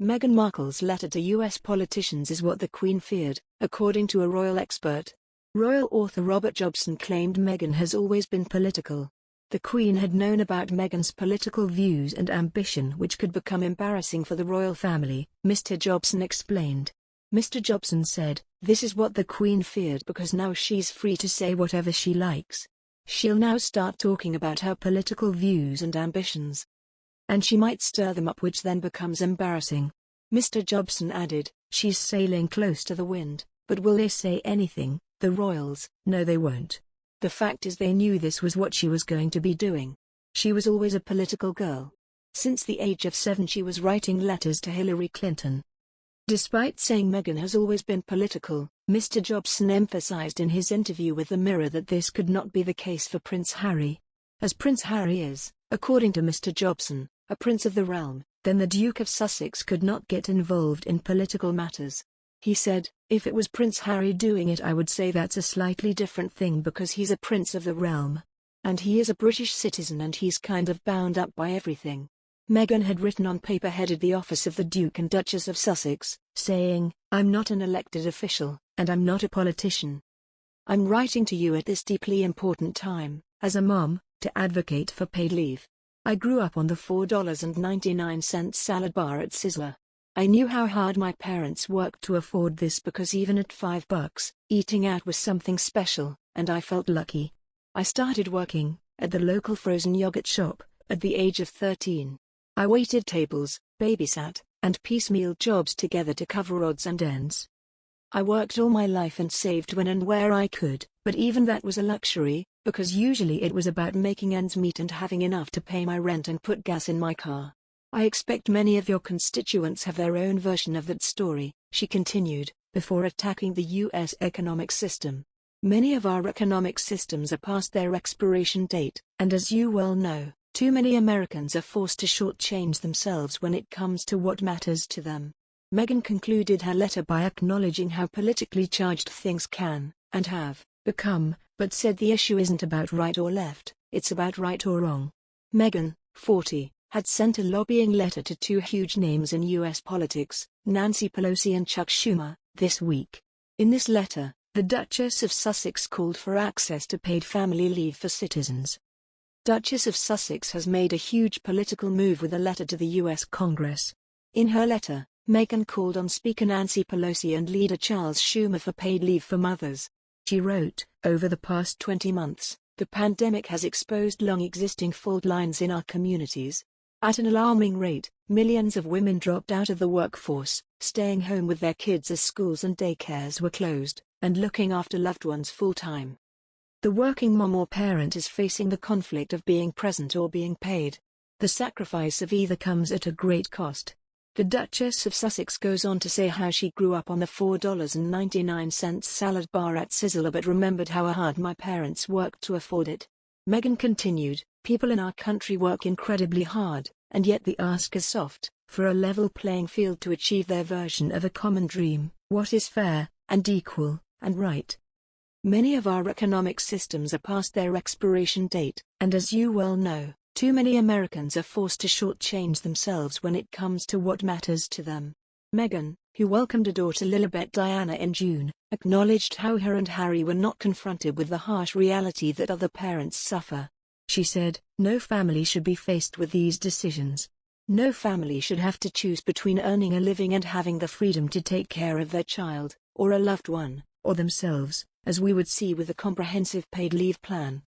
Meghan Markle's letter to U.S. politicians is what the Queen feared, according to a royal expert. Royal author Robert Jobson claimed Meghan has always been political. The Queen had known about Meghan's political views and ambition, which could become embarrassing for the royal family, Mr. Jobson explained. Mr. Jobson said, "This is what the Queen feared because now she's free to say whatever she likes. She'll now start talking about her political views and ambitions. And she might stir them up, which then becomes embarrassing." Mr. Jobson added, "She's sailing close to the wind, but will they say anything, the royals?" "No, they won't. The fact is they knew this was what she was going to be doing. She was always a political girl. Since the age of 7 she was writing letters to Hillary Clinton." Despite saying Meghan has always been political, Mr. Jobson emphasized in his interview with The Mirror that this could not be the case for Prince Harry. As Prince Harry is, according to Mr. Jobson, a prince of the realm, then the Duke of Sussex could not get involved in political matters. He said, "If it was Prince Harry doing it, I would say that's a slightly different thing because he's a prince of the realm. And he is a British citizen and he's kind of bound up by everything." Meghan had written on paper headed the office of the Duke and Duchess of Sussex, saying, "I'm not an elected official, and I'm not a politician. I'm writing to you at this deeply important time, as a mom, to advocate for paid leave. I grew up on the $4.99 salad bar at Sizzler. I knew how hard my parents worked to afford this because even at $5, eating out was something special, and I felt lucky. I started working at the local frozen yogurt shop at the age of 13. I waited tables, babysat, and piecemeal jobs together to cover odds and ends. I worked all my life and saved when and where I could, but even that was a luxury, because usually it was about making ends meet and having enough to pay my rent and put gas in my car. I expect many of your constituents have their own version of that story," she continued, before attacking the U.S. economic system. "Many of our economic systems are past their expiration date, and as you well know, too many Americans are forced to shortchange themselves when it comes to what matters to them." Meghan concluded her letter by acknowledging how politically charged things can, and have, become, but said the issue isn't about right or left, it's about right or wrong. Meghan, 40, had sent a lobbying letter to 2 huge names in U.S. politics, Nancy Pelosi and Chuck Schumer, this week. In this letter, the Duchess of Sussex called for access to paid family leave for citizens. Duchess of Sussex has made a huge political move with a letter to the U.S. Congress. In her letter, Meghan called on Speaker Nancy Pelosi and Leader Charles Schumer for paid leave for mothers. She wrote, "Over the past 20 months, the pandemic has exposed long-existing fault lines in our communities. At an alarming rate, millions of women dropped out of the workforce, staying home with their kids as schools and daycares were closed, and looking after loved ones full-time. The working mom or parent is facing the conflict of being present or being paid. The sacrifice of either comes at a great cost." The Duchess of Sussex goes on to say how she grew up on the $4.99 salad bar at Sizzler but remembered how hard my parents worked to afford it. Meghan continued, "People in our country work incredibly hard, and yet the ask is soft, for a level playing field to achieve their version of a common dream, what is fair, and equal, and right. Many of our economic systems are past their expiration date, and as you well know, too many Americans are forced to shortchange themselves when it comes to what matters to them." Meghan, who welcomed a daughter Lilibet Diana in June, acknowledged how her and Harry were not confronted with the harsh reality that other parents suffer. She said, "No family should be faced with these decisions. No family should have to choose between earning a living and having the freedom to take care of their child, or a loved one, or themselves, as we would see with a comprehensive paid leave plan.